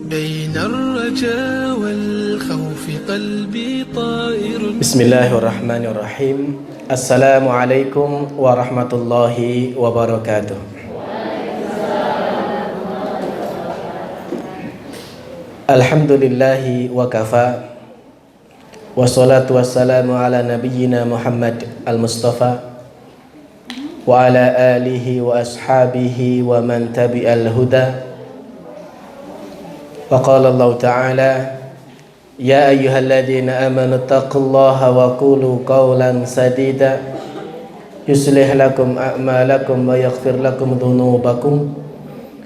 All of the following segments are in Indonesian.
بين الرجاء والخوف قلبي طائر. بسم الله الرحمن الرحيم. السلام عليكم ورحمة الله وبركاته. Alhamdulillahi wa kafa. Wassalatu wassalamu ala nabiyyina Muhammad al-Mustafa wa ala alihi wa ashabihi wa man tabi'al huda. Wa qala Allah ta'ala, ya ayyuhalladzina amanu taqullaha wa qulu qawlan sadida yuslih lakum a'malakum wa yaghfir lakum dhunubakum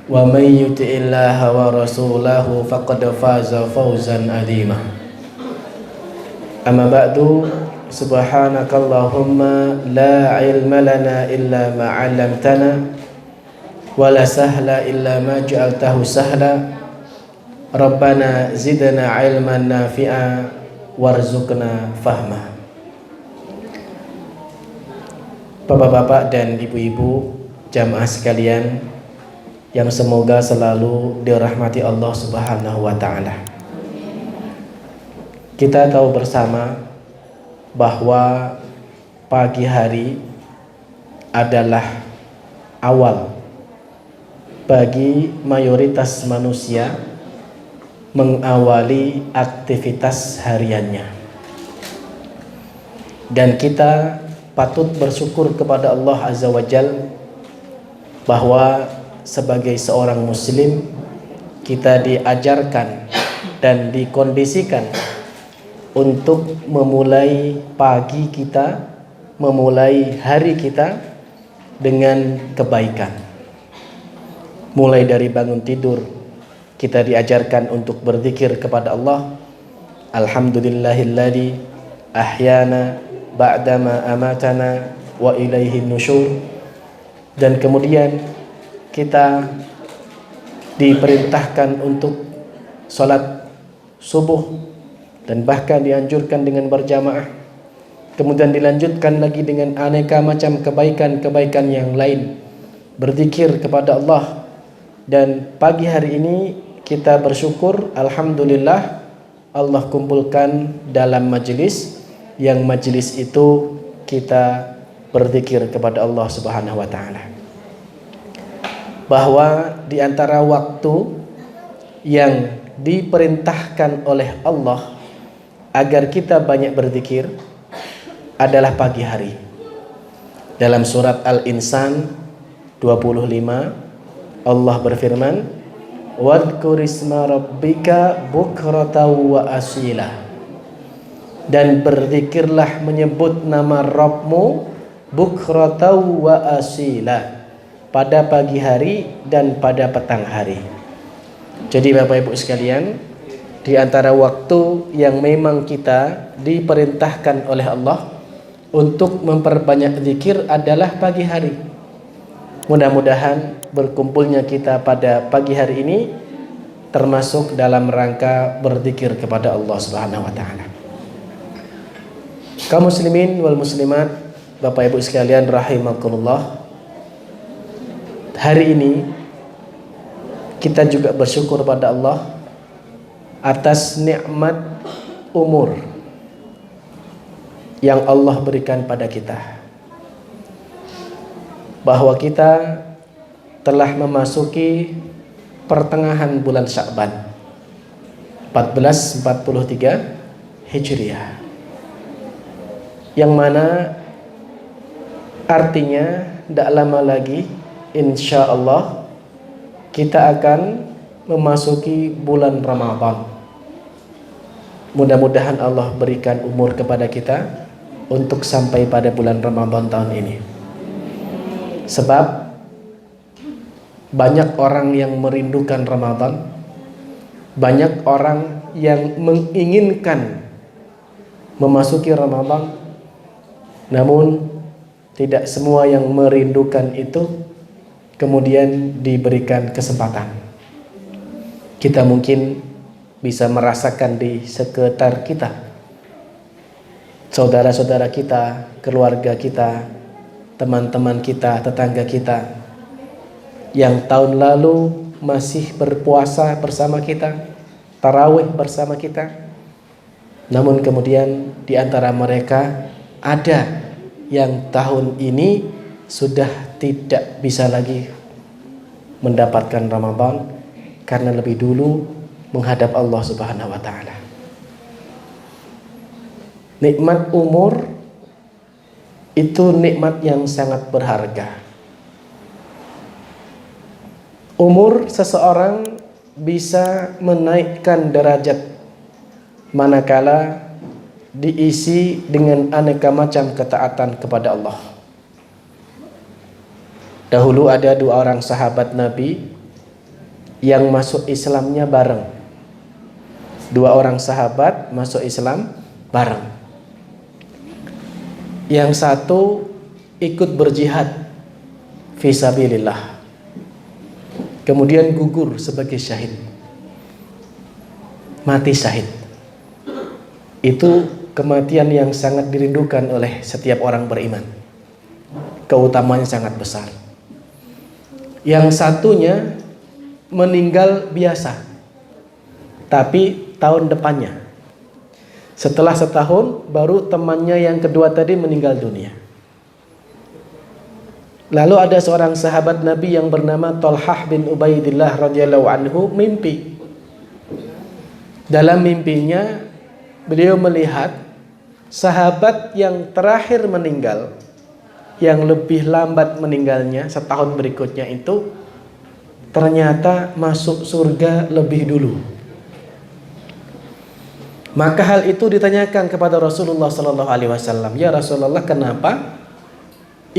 wa may yuti'illaha wa rasulahu faqad faza fawzan 'azima. Amma ba'du, subhanakallahumma la ilma lana illa ma 'allamtana wa la sahla illa ma ja'altahu sahla. Rabbana zidna ilman nafi'a warzuqna fahma. Bapak-bapak dan ibu-ibu jamaah sekalian yang semoga selalu dirahmati Allah Subhanahu wa ta'ala. Kita tahu bersama bahwa pagi hari adalah awal bagi mayoritas manusia mengawali aktivitas hariannya. Dan kita patut bersyukur kepada Allah Azza wa Jalla bahwa sebagai seorang muslim kita diajarkan dan dikondisikan untuk memulai pagi kita, memulai hari kita dengan kebaikan. Mulai dari bangun tidur kita diajarkan untuk berzikir kepada Allah. Alhamdulillahilladzi ahyana ba'dama amatana wa ilaihi nusyur. Dan kemudian kita diperintahkan untuk sholat subuh dan bahkan dianjurkan dengan berjamaah. Kemudian dilanjutkan lagi dengan aneka macam kebaikan-kebaikan yang lain, berzikir kepada Allah. Dan pagi hari ini kita bersyukur, alhamdulillah Allah kumpulkan dalam majelis yang majelis itu kita berzikir kepada Allah Subhanahu wa ta'ala. Bahwa di antara waktu yang diperintahkan oleh Allah agar kita banyak berzikir adalah pagi hari. Dalam surat Al-Insan 25 Allah berfirman, wadhkur isma rabbika bukratan wa asila. Dan berzikirlah menyebut nama Rabbmu bukratan wa asila, pada pagi hari dan pada petang hari. Jadi Bapak Ibu sekalian, di antara waktu yang memang kita diperintahkan oleh Allah untuk memperbanyak zikir adalah pagi hari. Mudah-mudahan berkumpulnya kita pada pagi hari ini termasuk dalam rangka berzikir kepada Allah Subhanahu wa ta'ala. Kaum muslimin wal muslimat, Bapak Ibu sekalian rahimakumullah, hari ini kita juga bersyukur pada Allah atas nikmat umur yang Allah berikan pada kita, bahwa kita telah memasuki pertengahan bulan Sya'ban 1443 Hijriah, yang mana artinya tidak lama lagi insya Allah kita akan memasuki bulan Ramadan. Mudah-mudahan Allah berikan umur kepada kita untuk sampai pada bulan Ramadan tahun ini. Sebab banyak orang yang merindukan Ramadan, banyak orang yang menginginkan memasuki Ramadan, namun tidak semua yang merindukan itu kemudian diberikan kesempatan. Kita mungkin bisa merasakan di sekitar kita, saudara-saudara kita, keluarga kita, teman-teman kita, tetangga kita yang tahun lalu masih berpuasa bersama kita, tarawih bersama kita. Namun kemudian di antara mereka ada yang tahun ini sudah tidak bisa lagi mendapatkan Ramadan karena lebih dulu menghadap Allah Subhanahu wa taala. Nikmat umur itu nikmat yang sangat berharga. Umur seseorang bisa menaikkan derajat manakala diisi dengan aneka macam ketaatan kepada Allah. Dahulu ada 2 orang sahabat Nabi yang masuk Islamnya bareng. 2 orang sahabat masuk Islam bareng. Yang satu ikut berjihad fisabilillah, kemudian gugur sebagai syahid, mati syahid. Itu kematian yang sangat dirindukan oleh setiap orang beriman. Keutamanya sangat besar. Yang satunya meninggal biasa, tapi tahun depannya. Setelah setahun baru temannya yang kedua tadi meninggal dunia. Lalu ada seorang sahabat Nabi yang bernama Thalhah bin Ubaidillah radhiyallahu anhu mimpi. Dalam mimpinya beliau melihat sahabat yang terakhir meninggal, yang lebih lambat meninggalnya setahun berikutnya itu ternyata masuk surga lebih dulu. Maka hal itu ditanyakan kepada Rasulullah sallallahu alaihi wasallam, "Ya Rasulullah, kenapa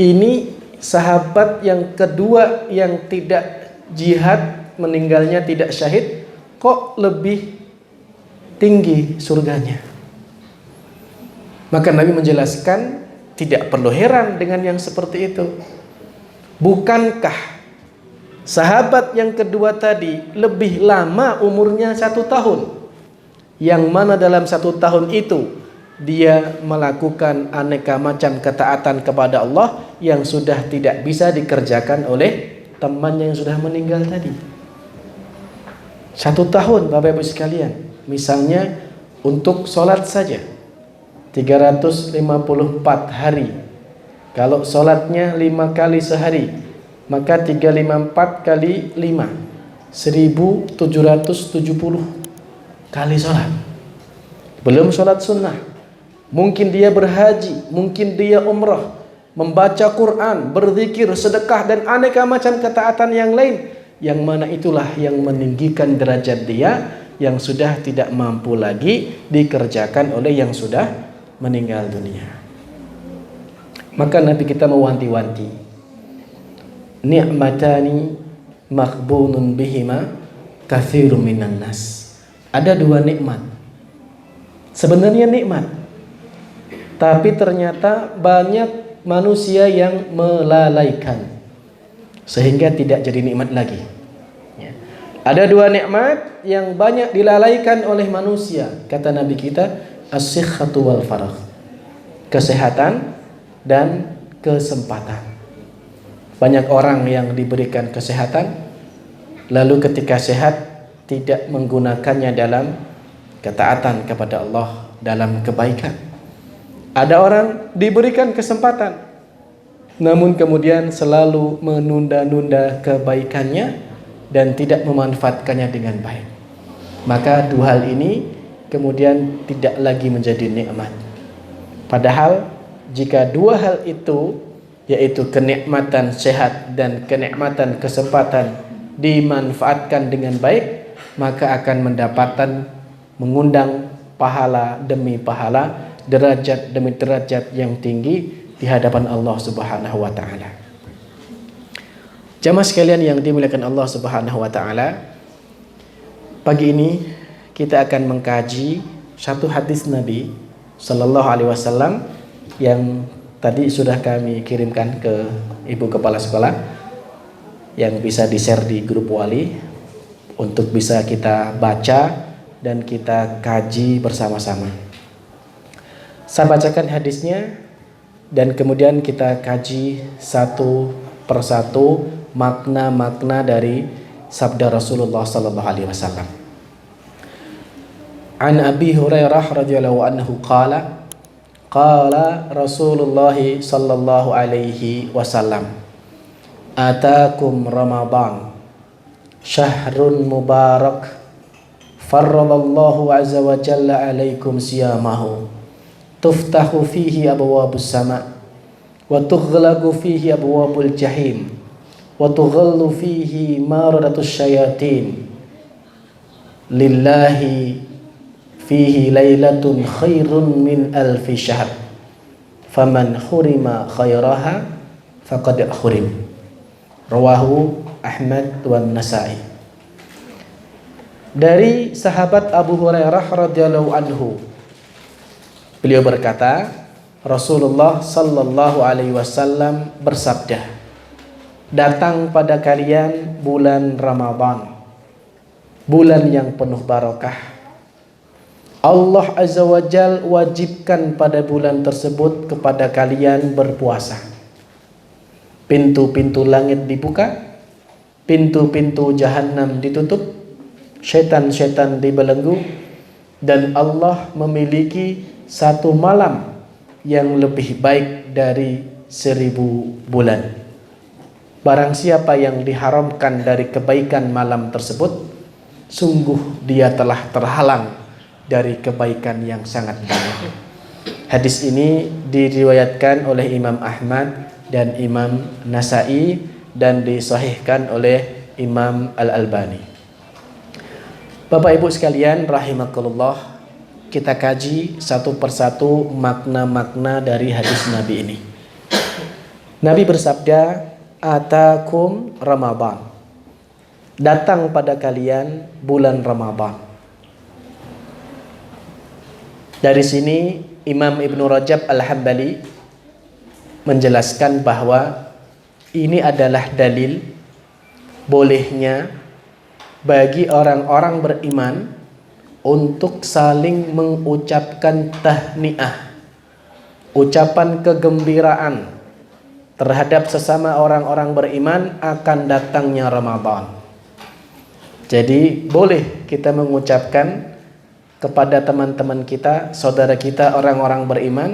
ini sahabat yang kedua yang tidak jihad meninggalnya tidak syahid kok lebih tinggi surganya?" Maka Nabi menjelaskan, tidak perlu heran dengan yang seperti itu. Bukankah sahabat yang kedua tadi lebih lama umurnya 1 tahun, yang mana dalam 1 tahun itu dia melakukan aneka macam ketaatan kepada Allah yang sudah tidak bisa dikerjakan oleh temannya yang sudah meninggal tadi. 1 tahun Bapak Ibu sekalian, misalnya untuk sholat saja 354 hari. Kalau sholatnya 5 kali sehari, maka 354 kali 5 1770 kali sholat. Belum sholat sunnah, mungkin dia berhaji, mungkin dia umrah, membaca Quran, berzikir, sedekah, dan aneka macam ketaatan yang lain, yang mana itulah yang meninggikan derajat dia yang sudah tidak mampu lagi dikerjakan oleh yang sudah meninggal dunia. Maka Nabi kita mewanti-wanti, ni'matani maghbunun bihima katsirun minan nas. Ada 2 nikmat, sebenarnya nikmat, tapi ternyata banyak manusia yang melalaikan sehingga tidak jadi nikmat lagi. Ada 2 nikmat yang banyak dilalaikan oleh manusia, kata Nabi kita, as-sihhatu wal faragh, kesehatan dan kesempatan. Banyak orang yang diberikan kesehatan, lalu ketika sehat tidak menggunakannya dalam ketaatan kepada Allah, dalam kebaikan. Ada orang diberikan kesempatan, namun kemudian selalu menunda-nunda kebaikannya dan tidak memanfaatkannya dengan baik. Maka 2 hal ini kemudian tidak lagi menjadi nikmat. Padahal jika 2 hal itu, yaitu kenikmatan sehat dan kenikmatan kesempatan, dimanfaatkan dengan baik, maka akan mendapatkan, mengundang pahala demi pahala, derajat demi derajat yang tinggi di hadapan Allah Subhanahu wa taala. Jamaah sekalian yang dimuliakan Allah Subhanahu wa taala, pagi ini kita akan mengkaji 1 hadis Nabi sallallahu alaihi wasallam yang tadi sudah kami kirimkan ke Ibu Kepala Sekolah, yang bisa di-share di grup wali untuk bisa kita baca dan kita kaji bersama-sama. Saya bacakan hadisnya dan kemudian kita kaji satu persatu makna-makna dari sabda Rasulullah sallallahu alaihi wasallam. An Abi Hurairah radhiyallahu anhu qala Rasulullah sallallahu alaihi wasallam, atakum Ramadan syahrun mubarak farradallahu azza wa jalla alaikum siyamahu tuftahu fihi abwabus sama wa tughlaqu fihi abwabul jahim wa tughallu fihi maradatus syayatin lillahi fihi lailatun khairun min alfi syahr faman hurima khairaha faqad hurim. Rawahu Ahmad wan Nasa'i. Dari sahabat Abu Hurairah radhiyallahu anhu, beliau berkata, Rasulullah sallallahu alaihi wasallam bersabda, datang pada kalian bulan Ramadan, bulan yang penuh barakah. Allah Azza wa Jal wajibkan pada bulan tersebut kepada kalian berpuasa. Pintu-pintu langit dibuka, pintu-pintu jahanam ditutup, setan-setan dibelenggu, dan Allah memiliki satu malam yang lebih baik dari 1000 bulan. Barang siapa yang diharamkan dari kebaikan malam tersebut, sungguh dia telah terhalang dari kebaikan yang sangat banyak. Hadis ini diriwayatkan oleh Imam Ahmad dan Imam Nasa'i dan disahihkan oleh Imam Al-Albani. Bapak Ibu sekalian rahimakumullah, kita kaji satu persatu makna-makna dari hadis Nabi ini. Nabi bersabda, atakum Ramadan, datang pada kalian bulan Ramadan. Dari sini Imam Ibnu Rajab Al-Hambali menjelaskan bahwa ini adalah dalil bolehnya bagi orang-orang beriman untuk saling mengucapkan tahniah, ucapan kegembiraan terhadap sesama orang-orang beriman akan datangnya Ramadan. Jadi boleh kita mengucapkan kepada teman-teman kita, saudara kita, orang-orang beriman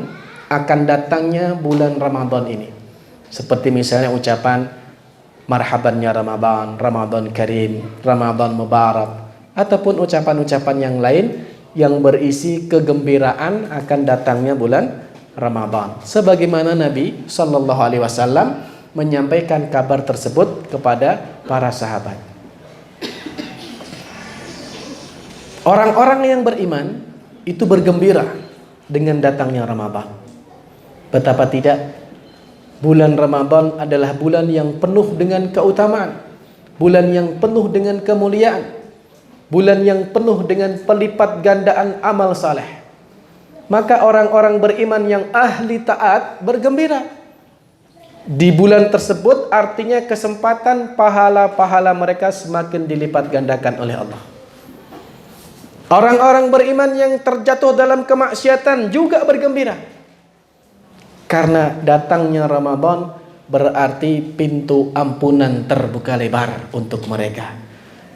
akan datangnya bulan Ramadan ini. Seperti misalnya ucapan marhabannya Ramadan, Ramadan Karim, Ramadan Mubarak, ataupun ucapan-ucapan yang lain yang berisi kegembiraan akan datangnya bulan Ramadan. Sebagaimana Nabi Shallallahu Alaihi Wasallam menyampaikan kabar tersebut kepada para sahabat. Orang-orang yang beriman itu bergembira dengan datangnya Ramadan. Betapa tidak, bulan Ramadan adalah bulan yang penuh dengan keutamaan, bulan yang penuh dengan kemuliaan, bulan yang penuh dengan pelipat gandaan amal saleh. Maka orang-orang beriman yang ahli taat bergembira. Di bulan tersebut artinya kesempatan pahala-pahala mereka semakin dilipat gandakan oleh Allah. Orang-orang beriman yang terjatuh dalam kemaksiatan juga bergembira. Karena datangnya Ramadan berarti pintu ampunan terbuka lebar untuk mereka.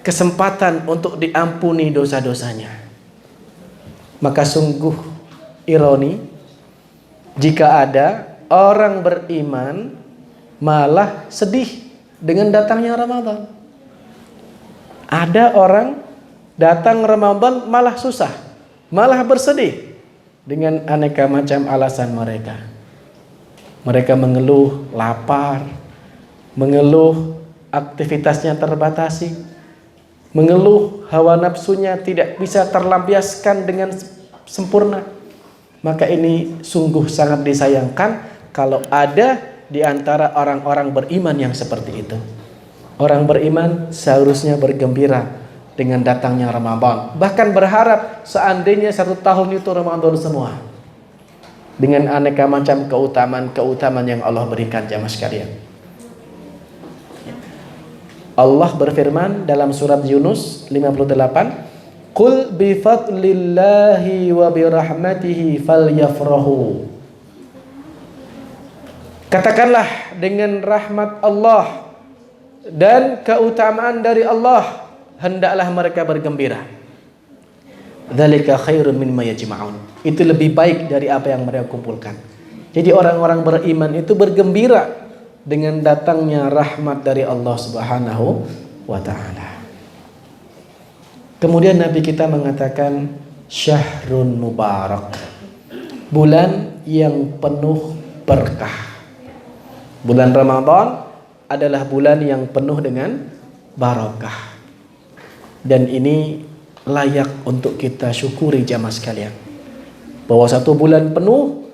Kesempatan untuk diampuni dosa-dosanya. Maka sungguh ironi jika ada orang beriman malah sedih dengan datangnya Ramadan. Ada orang datang Ramadan malah susah, malah bersedih dengan aneka macam alasan mereka. Mereka mengeluh lapar, mengeluh aktivitasnya terbatasi, mengeluh hawa nafsunya tidak bisa terlampiaskan dengan sempurna. Maka ini sungguh sangat disayangkan kalau ada di antara orang-orang beriman yang seperti itu. Orang beriman seharusnya bergembira dengan datangnya Ramadan. Bahkan berharap seandainya 1 tahun itu Ramadan semua. Dengan aneka macam keutamaan-keutamaan yang Allah berikan jamaah sekalian. Allah berfirman dalam surat Yunus 58, Qul bi fadlillahi wa bi rahmatihi falyafrahu. Katakanlah dengan rahmat Allah dan keutamaan dari Allah, hendaklah mereka bergembira. Dzalika khairun mimma yajma'un. Itu lebih baik dari apa yang mereka kumpulkan. Jadi orang-orang beriman itu bergembira dengan datangnya rahmat dari Allah Subhanahu wa taala. Kemudian Nabi kita mengatakan syahrun mubarak, bulan yang penuh berkah. Bulan Ramadan adalah bulan yang penuh dengan barakah. Dan ini layak untuk kita syukuri jamaah sekalian, bahwa satu bulan penuh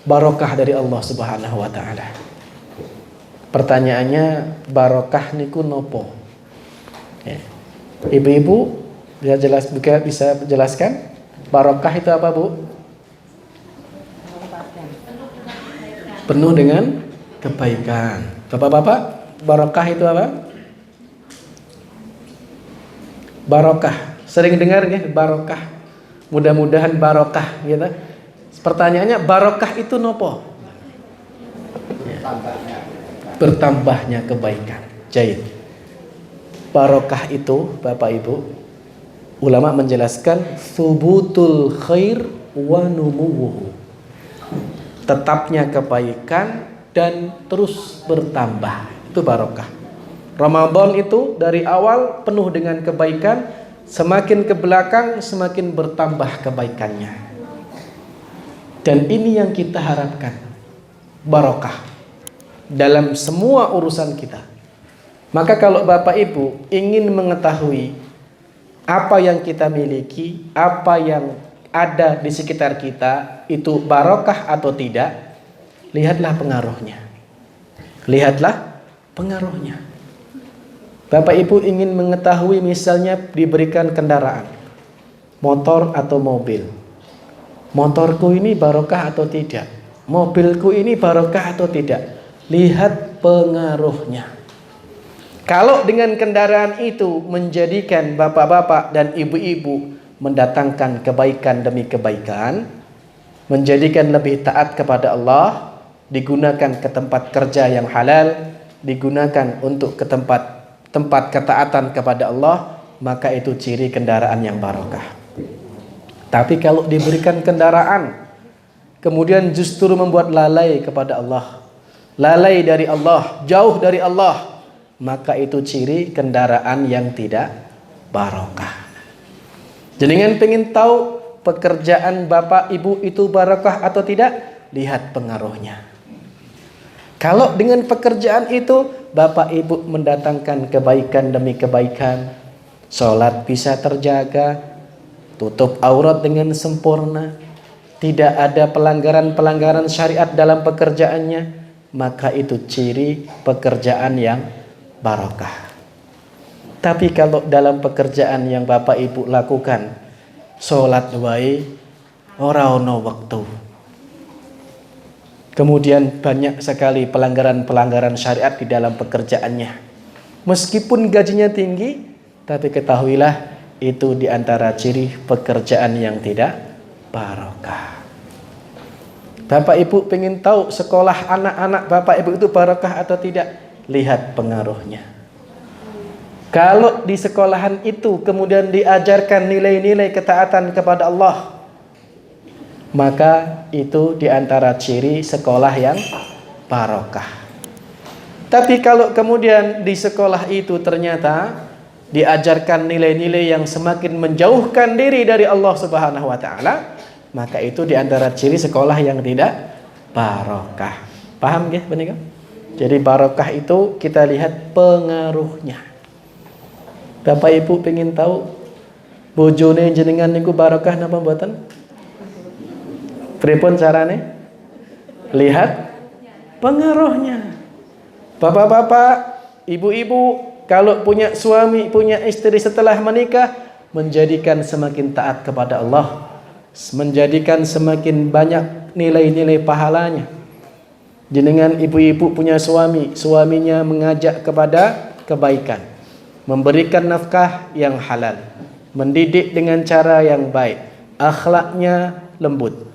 barakah dari Allah Subhanahu wa taala. Pertanyaannya, barakah niku nopo? Ya. Ibu-ibu bisa jelaskan barakah itu apa, Bu? Penuh dengan kebaikan. Bapak-bapak, barakah itu apa? Barakah. Sering dengar ya, barakah. Mudah-mudahan barakah gitu. Pertanyaannya, barakah itu nopo? Bertambahnya kebaikan. Jahit. Barakah itu, Bapak Ibu, ulama menjelaskan thubutul khair wa numuwuhu. Tetapnya kebaikan dan terus bertambah. Itu barakah. Ramadan itu dari awal penuh dengan kebaikan, semakin ke belakang semakin bertambah kebaikannya. Dan ini yang kita harapkan, barakah dalam semua urusan kita. Maka kalau Bapak Ibu ingin mengetahui apa yang kita miliki, apa yang ada di sekitar kita itu barakah atau tidak, lihatlah pengaruhnya. Lihatlah pengaruhnya. Bapak Ibu ingin mengetahui, misalnya diberikan kendaraan, motor atau mobil. Motorku ini barokah atau tidak? Mobilku ini barokah atau tidak? Lihat pengaruhnya. Kalau dengan kendaraan itu menjadikan bapak-bapak dan ibu-ibu mendatangkan kebaikan demi kebaikan, menjadikan lebih taat kepada Allah, digunakan ke tempat kerja yang halal, digunakan untuk ke tempat ketaatan kepada Allah, maka itu ciri kendaraan yang barokah. Tapi kalau diberikan kendaraan kemudian justru membuat lalai kepada Allah, lalai dari Allah, jauh dari Allah, maka itu ciri kendaraan yang tidak barokah. Jenengan pengen tahu pekerjaan Bapak Ibu itu barokah atau tidak? Lihat pengaruhnya. Kalau dengan pekerjaan itu Bapak Ibu mendatangkan kebaikan demi kebaikan, sholat bisa terjaga, tutup aurat dengan sempurna, tidak ada pelanggaran-pelanggaran syariat dalam pekerjaannya, maka itu ciri pekerjaan yang barokah. Tapi kalau dalam pekerjaan yang Bapak Ibu lakukan, sholat wae ora ono waktu, kemudian banyak sekali pelanggaran-pelanggaran syariat di dalam pekerjaannya, meskipun gajinya tinggi, tapi ketahuilah itu diantara ciri pekerjaan yang tidak barokah. Bapak Ibu pengen tahu sekolah anak-anak Bapak Ibu itu barokah atau tidak? Lihat pengaruhnya. Kalau di sekolahan itu kemudian diajarkan nilai-nilai ketaatan kepada Allah, maka itu diantara ciri sekolah yang barokah. Tapi kalau kemudian di sekolah itu ternyata diajarkan nilai-nilai yang semakin menjauhkan diri dari Allah Subhanahu wa taala, maka itu diantara ciri sekolah yang tidak barokah. Paham nggih benika? Jadi barokah itu kita lihat pengaruhnya. Bapak Ibu pengen tahu bojone jenengan niku barokah napa mboten? Pripun carane? Lihat pengaruhnya. Bapak-bapak, ibu-ibu, kalau punya suami, punya istri setelah menikah, menjadikan semakin taat kepada Allah, menjadikan semakin banyak nilai-nilai pahalanya. Jenengan ibu-ibu punya suami, suaminya mengajak kepada kebaikan, memberikan nafkah yang halal, mendidik dengan cara yang baik, akhlaknya lembut,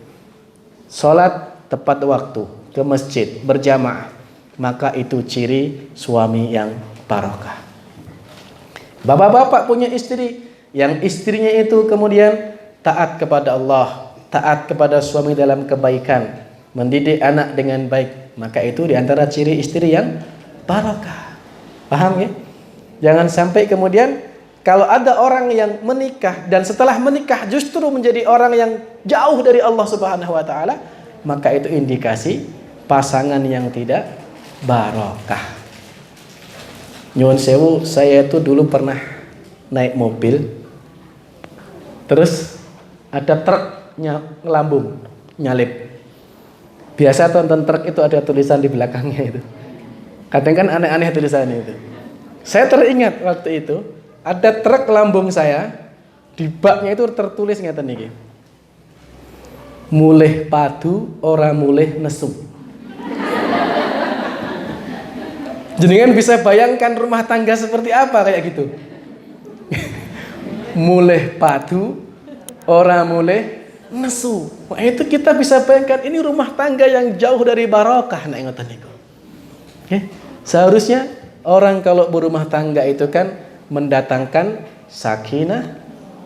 sholat tepat waktu, ke masjid berjamaah, maka itu ciri suami yang barokah. Bapak-bapak punya istri yang istrinya itu kemudian taat kepada Allah, taat kepada suami dalam kebaikan, mendidik anak dengan baik, maka itu diantara ciri istri yang barokah. Paham ya? Jangan sampai kemudian kalau ada orang yang menikah dan setelah menikah justru menjadi orang yang jauh dari Allah Subhanahu wa taala, maka itu indikasi pasangan yang tidak barokah. Nyuwun sewu, saya itu dulu pernah naik mobil, terus ada truk ngelambung, nyalip. Biasa tonton truk itu ada tulisan di belakangnya itu. Kadang kan aneh-aneh tulisannya itu. Saya teringat waktu itu ada truk lambung saya, di baknya itu tertulis ngeten iki. Mulih padu ora mulih nesu. Jenengan bisa bayangkan rumah tangga seperti apa kayak gitu. Mulih padu ora mulih nesu. Wah, itu kita bisa bayangkan ini rumah tangga yang jauh dari barokah nek ngoten niku. Oke. Seharusnya orang kalau berumah tangga itu kan mendatangkan sakinah,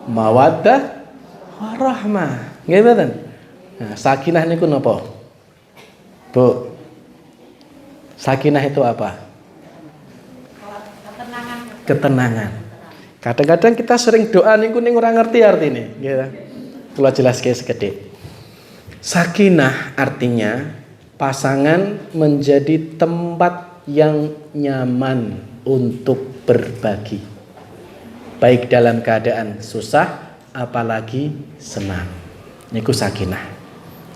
mawaddah, warahmah. Nggih mboten? Nah, sakinah niku napa? Bu. Sakinah itu apa? Ketenangan. Kadang-kadang kita sering doa niku ning ora ngerti artine, nggih. Kula jelaske sekedhik. Sakinah artinya pasangan menjadi tempat yang nyaman untuk berbagi. Baik dalam keadaan susah apalagi senang. Niku sakinah.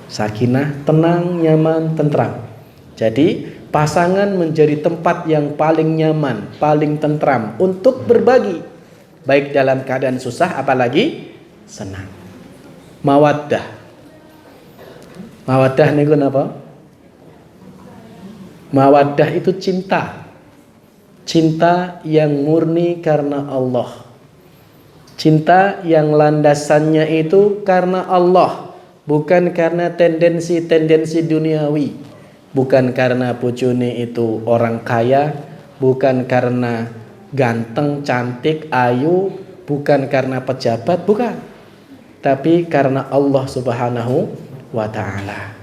Sakinah tenang, nyaman, tentram. Jadi pasangan menjadi tempat yang paling nyaman, paling tentram untuk berbagi. Baik dalam keadaan susah apalagi senang. Mawaddah. Mawaddah niku napa? Mawaddah itu cinta. Cinta yang murni karena Allah. Cinta yang landasannya itu karena Allah, bukan karena tendensi-tendensi duniawi, bukan karena bojone itu orang kaya, bukan karena ganteng, cantik, ayu, bukan karena pejabat, bukan. Tapi karena Allah Subhanahu wa taala.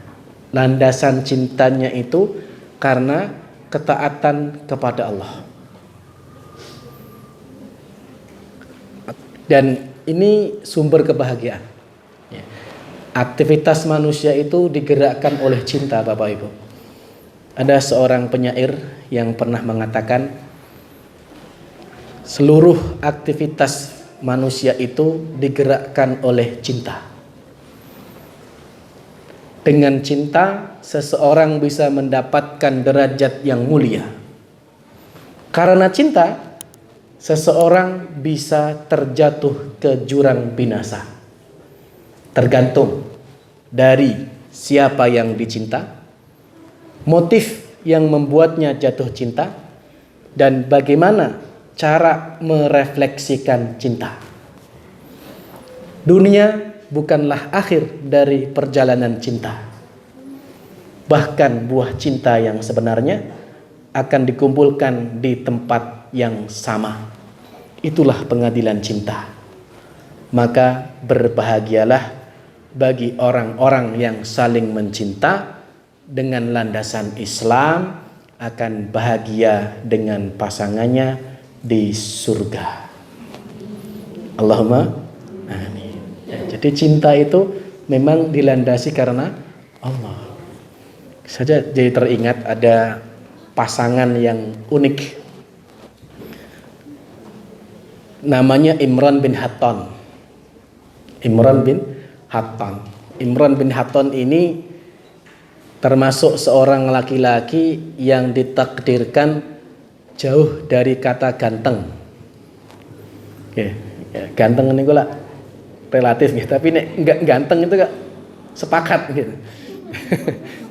Landasan cintanya itu karena ketaatan kepada Allah. Dan ini sumber kebahagiaan. Aktivitas manusia itu digerakkan oleh cinta, Bapak Ibu. Ada seorang penyair yang pernah mengatakan seluruh aktivitas manusia itu digerakkan oleh cinta. Dengan cinta seseorang bisa mendapatkan derajat yang mulia. Karena cinta seseorang bisa terjatuh ke jurang binasa. Tergantung dari siapa yang dicinta, motif yang membuatnya jatuh cinta, dan bagaimana cara merefleksikan cinta. Dunia bukanlah akhir dari perjalanan cinta. Bahkan buah cinta yang sebenarnya akan dikumpulkan di tempat yang sama. Itulah pengadilan cinta. Maka berbahagialah bagi orang-orang yang saling mencinta dengan landasan Islam, akan bahagia dengan pasangannya di surga. Allahumma amin. Ya, jadi cinta itu memang dilandasi karena Allah. Saja jadi teringat ada pasangan yang unik. Namanya Imran bin Hatton. Imran bin Hatton. Imran bin Hatton ini termasuk seorang laki-laki yang ditakdirkan jauh dari kata ganteng. Ya, ganteng ini gue lah relatif gitu, tapi nek enggak ganteng itu enggak sepakat gitu.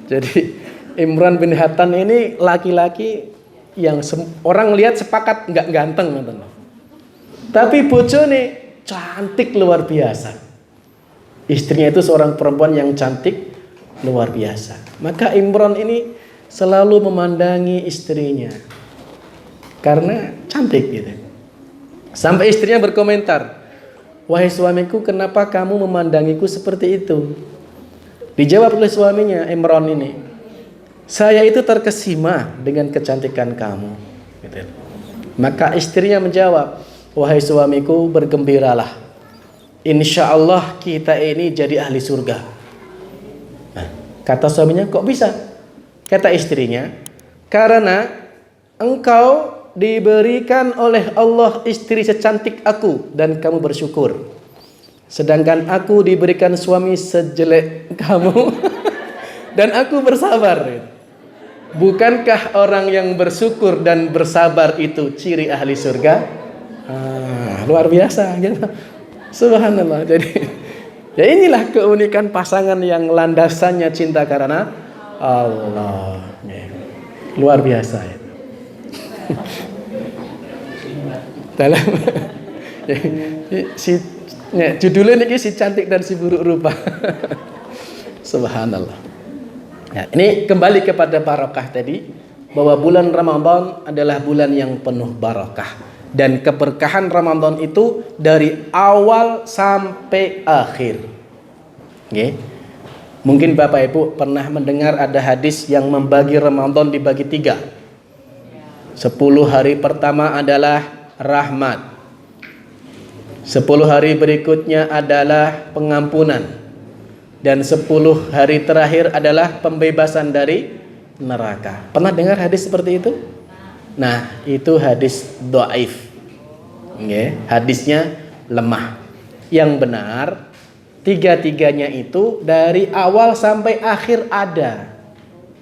Jadi Imran bin Hatton ini laki-laki yang orang lihat sepakat enggak ganteng, tapi bojone cantik luar biasa. Istrinya itu seorang perempuan yang cantik luar biasa. Maka Imran ini selalu memandangi istrinya karena cantik gitu. Sampai istrinya berkomentar, "Wahai suamiku, kenapa kamu memandangiku seperti itu?" Dijawab oleh suaminya, Imran ini, "Saya itu terkesima dengan kecantikan kamu." Gitu. Maka istrinya menjawab, "Wahai suamiku, bergembiralah. Insya Allah kita ini jadi ahli surga." Nah, kata suaminya, "Kok bisa?" Kata istrinya, "Karena engkau diberikan oleh Allah istri secantik aku dan kamu bersyukur. Sedangkan aku diberikan suami sejelek kamu dan aku bersabar." Bukankah orang yang bersyukur dan bersabar itu ciri ahli surga? Luar biasa gitu. Subhanallah. Jadi ya inilah keunikan pasangan yang landasannya cinta karena Allah. Luar biasa itu. Dalam judulnya ini si cantik dan si buruk rupa. Subhanallah. Ya, ini kembali kepada barakah tadi, bahwa bulan Ramadan adalah bulan yang penuh barakah, dan keberkahan Ramadan itu dari awal sampai akhir. Okay. Mungkin Bapak Ibu pernah mendengar ada hadis yang membagi Ramadan dibagi 3. 10 hari pertama adalah rahmat, 10 hari berikutnya adalah pengampunan, dan 10 hari terakhir adalah pembebasan dari neraka. Pernah dengar hadis seperti itu? Nah, itu hadis dhaif. Hadisnya lemah. Yang benar, 3-3-nya itu dari awal sampai akhir ada.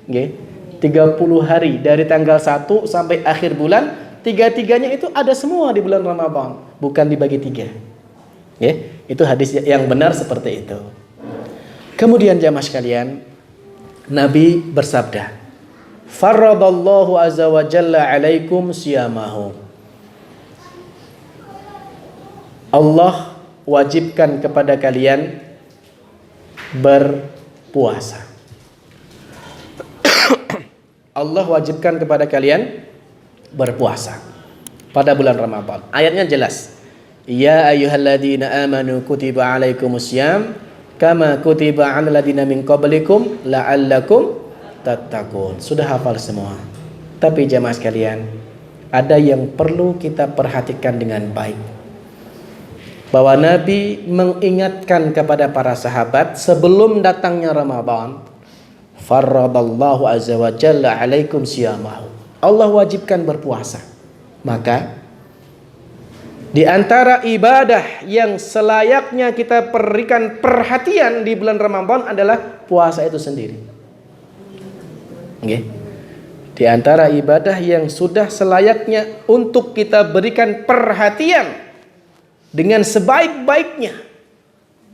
30 hari dari tanggal 1 sampai akhir bulan, 3-3-nya itu ada semua di bulan Ramadan, bukan dibagi 3. Itu hadis yang benar seperti itu. Kemudian jamaah sekalian, Nabi bersabda, "Faradallahu azza wa jalla alaikum siyamahu." Allah wajibkan kepada kalian berpuasa. Allah wajibkan kepada kalian berpuasa pada bulan Ramadan. Ayatnya jelas. Ya ayyuhalladzina amanu kutiba alaikumusiyam kama kutiba 'alal ladzina min qablikum la'allakum tattaqun. Sudah hafal semua. Tapi jamaah sekalian, ada yang perlu kita perhatikan dengan baik. Bahwa Nabi mengingatkan kepada para sahabat sebelum datangnya Ramadan, faradallahu azza wa jalla 'alaikum siyamahu. Allah wajibkan berpuasa. Maka di antara ibadah yang selayaknya kita berikan perhatian di bulan Ramadan adalah puasa itu sendiri. Di antara ibadah yang sudah selayaknya untuk kita berikan perhatian dengan sebaik-baiknya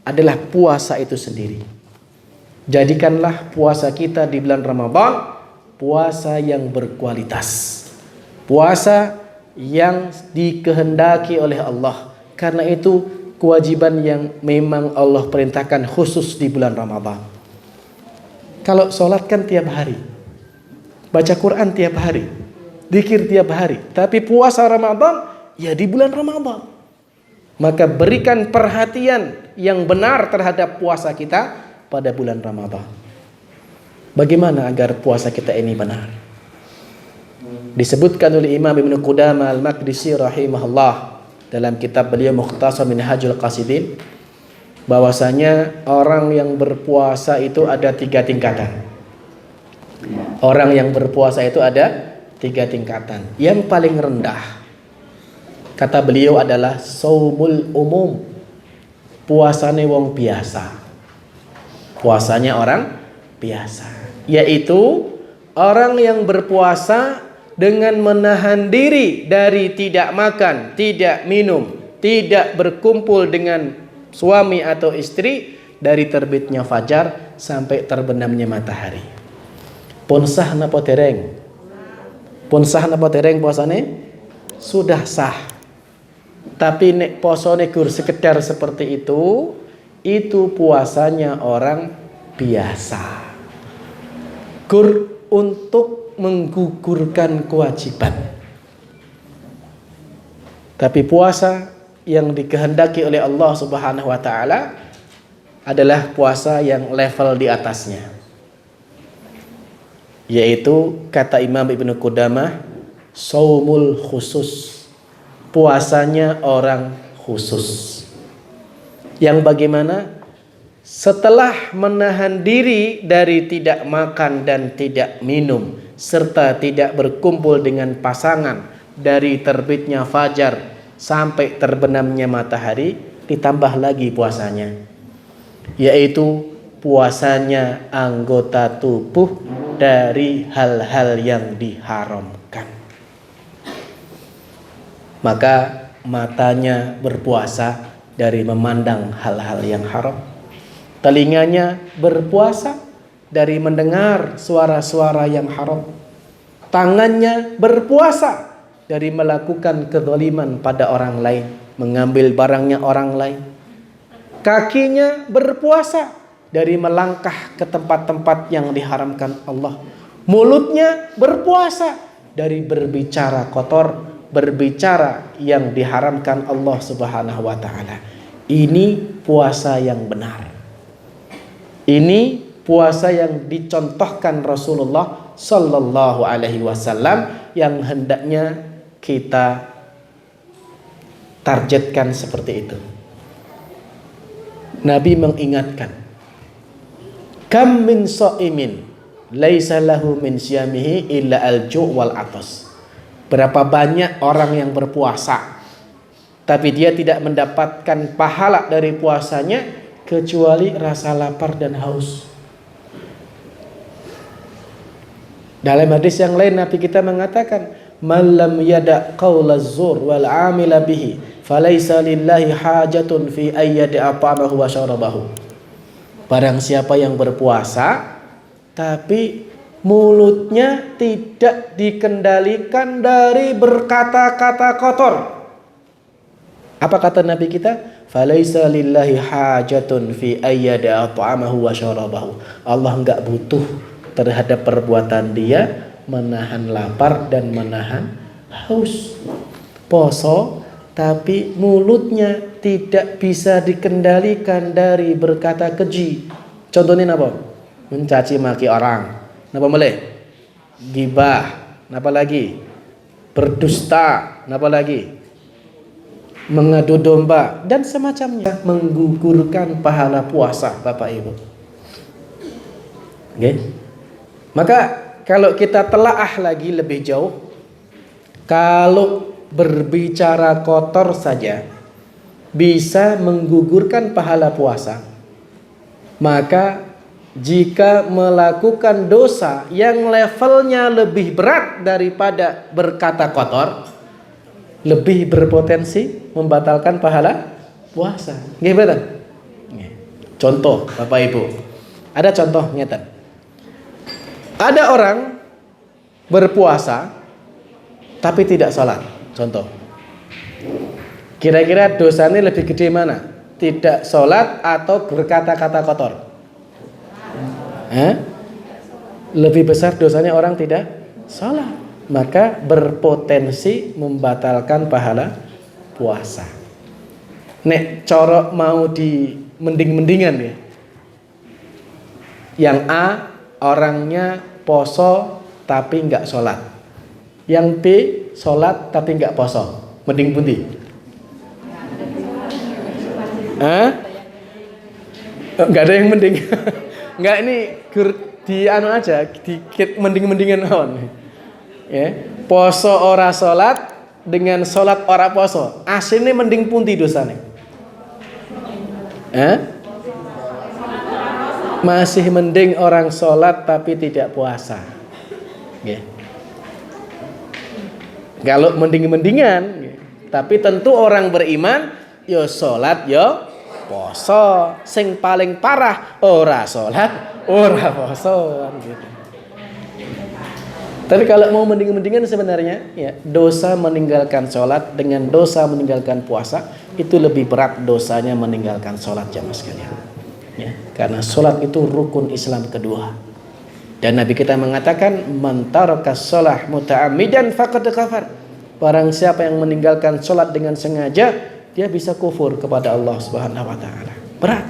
adalah puasa itu sendiri. Jadikanlah puasa kita di bulan Ramadan puasa yang berkualitas, puasa yang dikehendaki oleh Allah. Karena itu kewajiban yang memang Allah perintahkan khusus di bulan Ramadan. Kalau sholat kan tiap hari, baca Quran tiap hari, zikir tiap hari. Tapi puasa Ramadan ya di bulan Ramadan. Maka berikan perhatian yang benar terhadap puasa kita pada bulan Ramadan. Bagaimana agar puasa kita ini benar? Disebutkan oleh Imam Ibn Qudamah Al-Maqdisi rahimahullah dalam kitab beliau Mukhtasar Minhajul Qasidin, bahwasanya orang yang berpuasa itu ada 3 tingkatan. Orang yang berpuasa itu ada 3 tingkatan. Yang paling rendah, kata beliau, adalah saumul umum, puasane wong biasa. Puasanya orang biasa, yaitu orang yang berpuasa dengan menahan diri dari tidak makan, tidak minum, tidak berkumpul dengan suami atau istri dari terbitnya fajar sampai terbenamnya matahari. Pun sah napa dereng? Pun sah napa dereng puasane? Sudah sah. Tapi nek posone gur sekedar seperti itu puasanya orang biasa. Gur untuk menggugurkan kewajiban. Tapi puasa yang dikehendaki oleh Allah Subhanahu wa taala adalah puasa yang level di atasnya. Yaitu kata Imam Ibnu Qudamah, shaumul khusus. Puasanya orang khusus. Yang bagaimana? Setelah menahan diri dari tidak makan dan tidak minum serta tidak berkumpul dengan pasangan dari terbitnya fajar sampai terbenamnya matahari, ditambah lagi puasanya, yaitu puasanya anggota tubuh dari hal-hal yang diharamkan. Maka matanya berpuasa dari memandang hal-hal yang haram, telinganya berpuasa dari mendengar suara-suara yang haram, tangannya berpuasa dari melakukan kezaliman pada orang lain, mengambil barangnya orang lain, kakinya berpuasa dari melangkah ke tempat-tempat yang diharamkan Allah, mulutnya berpuasa dari berbicara kotor, berbicara yang diharamkan Allah Subhanahu wa taala. Ini puasa yang benar. Ini puasa yang dicontohkan Rasulullah sallallahu alaihi wasallam yang hendaknya kita targetkan seperti itu. Nabi mengingatkan, kam min shaimin laisa lahu min siyamihi illa al-ju' wal atas. Berapa banyak orang yang berpuasa tapi dia tidak mendapatkan pahala dari puasanya kecuali rasa lapar dan haus. Dalam hadis yang lain Nabi kita mengatakan, man lam yada qaulaz zur wal amila bihi falaisa lillahi hajatun fi ayyadi at'amahu wa syarabahu. Barang siapa yang berpuasa tapi mulutnya tidak dikendalikan dari berkata-kata kotor. Apa kata Nabi kita? Falaisa lillahi hajatun fi ayyadi at'amahu wa syarabahu. Allah enggak butuh terhadap perbuatan dia menahan lapar dan menahan haus. Poso tapi mulutnya tidak bisa dikendalikan dari berkata keji. Contohnya apa? Mencaci maki orang. Napa boleh? Gibah. Napa lagi? Berdusta. Napa lagi? Mengadu domba dan semacamnya, menggugurkan pahala puasa, Bapak Ibu. Oke. Maka kalau kita telaah lagi lebih jauh, kalau berbicara kotor saja bisa menggugurkan pahala puasa, maka jika melakukan dosa yang levelnya lebih berat daripada berkata kotor, lebih berpotensi membatalkan pahala puasa. Gimana? Contoh Bapak Ibu, ada contoh nyata. Ada orang berpuasa tapi tidak sholat. Contoh, kira-kira dosanya lebih gede mana? Tidak sholat atau berkata-kata kotor? Lebih besar dosanya orang tidak sholat, maka berpotensi membatalkan pahala puasa. Nek corok mau di mending-mendingan ya. Yang A orangnya poso tapi nggak sholat. Yang B sholat tapi nggak poso. Mending pundi? Nggak ada yang mending. Nggak, ini di anu aja, dikit mending-mendingan awan. Ya, poso ora sholat dengan sholat ora poso, aslinya mending pundi dosanya? Masih mending orang sholat tapi tidak puasa. Ya. Kalau mending-mendingan, tapi tentu orang beriman yo sholat yo poso. Sing paling parah ora sholat ora poso gitu. Tapi kalau mau mending-mendingan sebenarnya ya, dosa meninggalkan sholat dengan dosa meninggalkan puasa itu lebih berat dosanya meninggalkan sholat, jamaah sekalian. Ya, karena sholat itu rukun Islam kedua. Dan Nabi kita mengatakan, man tarakas shalah muta'ammidan faqad kafar. Barang siapa yang meninggalkan sholat dengan sengaja, dia bisa kufur kepada Allah Subhanahu wa taala. Berat.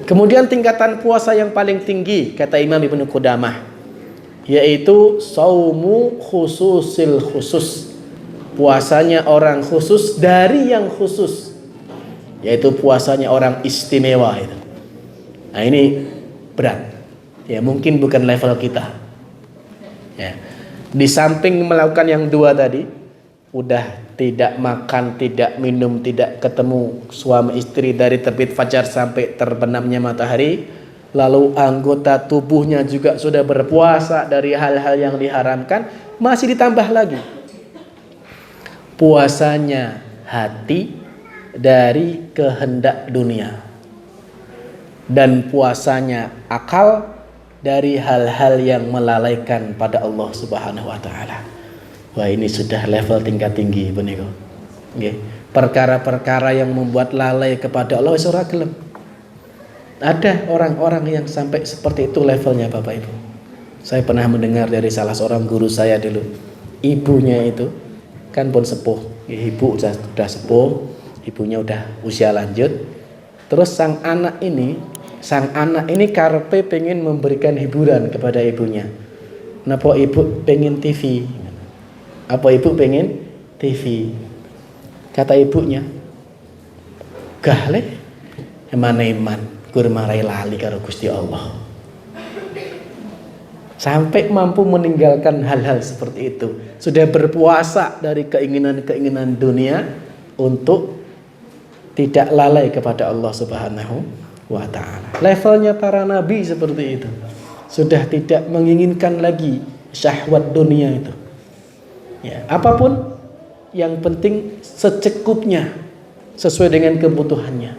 Kemudian tingkatan puasa yang paling tinggi kata Imam Ibnu Qudamah, yaitu saumu khususil khusus. Puasanya orang khusus dari yang khusus, yaitu puasanya orang istimewa itu. Nah, ini berat. Ya, mungkin bukan level kita. Ya. Di samping melakukan yang dua tadi, udah tidak makan, tidak minum, tidak ketemu suami istri dari terbit fajar sampai terbenamnya matahari, lalu anggota tubuhnya juga sudah berpuasa dari hal-hal yang diharamkan, masih ditambah lagi puasanya hati dari kehendak dunia, dan puasanya akal dari hal-hal yang melalaikan pada Allah Subhanahu wa taala. Wah, ini sudah level tingkat tinggi benika. Nggih. Perkara-perkara yang membuat lalai kepada Allah wis ora gelem. Ada orang-orang yang sampai seperti itu levelnya, Bapak Ibu. Saya pernah mendengar dari salah seorang guru saya dulu. Ibunya itu kan pun sepuh. Ibu sudah sepuh, ibunya udah usia lanjut. Terus sang anak ini karepe pengen memberikan hiburan kepada ibunya. Napa ibu pengen TV? Apa ibu pengen TV? Kata ibunya, gah le, emane iman, gur marai lali karo Gusti Allah. Sampai mampu meninggalkan hal-hal seperti itu. Sudah berpuasa dari keinginan-keinginan dunia untuk tidak lalai kepada Allah Subhanahu wa ta'ala. Levelnya para nabi seperti itu. Sudah tidak menginginkan lagi syahwat dunia itu. Ya, apapun yang penting secukupnya, sesuai dengan kebutuhannya.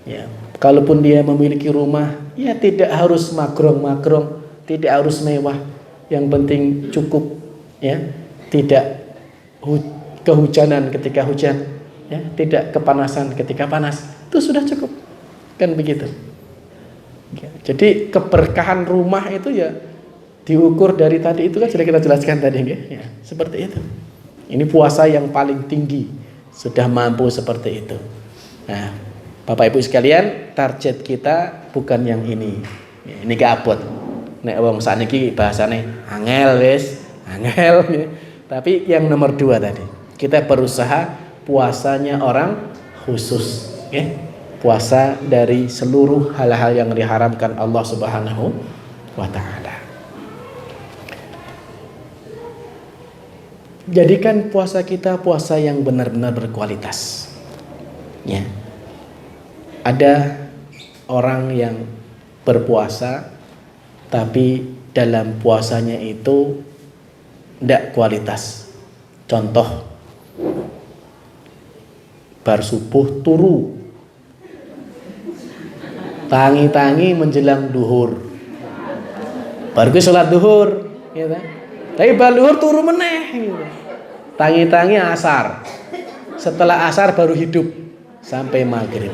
Ya, kalaupun dia memiliki rumah, ya tidak harus makrong-makrong, tidak harus mewah. Yang penting cukup, ya. Tidak kehujanan ketika hujan, ya, tidak kepanasan ketika panas. Itu sudah cukup. Kan begitu. Ya, jadi keberkahan rumah itu ya diukur dari tadi itu kan sudah kita jelaskan tadi, ya, seperti itu. Ini puasa yang paling tinggi, sudah mampu seperti itu. Nah, Bapak Ibu sekalian, target kita bukan yang ini. Ya, ini keabot. Nek wong sakniki bahasane angel wis, angel. Ya. Tapi yang nomor 2 tadi, kita berusaha puasanya orang khusus, ya. Puasa dari seluruh hal-hal yang diharamkan Allah Subhanahu wa ta'ala. Jadikan puasa kita puasa yang benar-benar berkualitas. Ya. Ada orang yang berpuasa tapi dalam puasanya itu tidak kualitas. Contoh, bar subuh turu, tangi-tangi menjelang duhur, baru ke sholat duhur, gitu. Tapi bar duhur turu meneh, gitu. Tangi-tangi asar, setelah asar baru hidup sampai maghrib.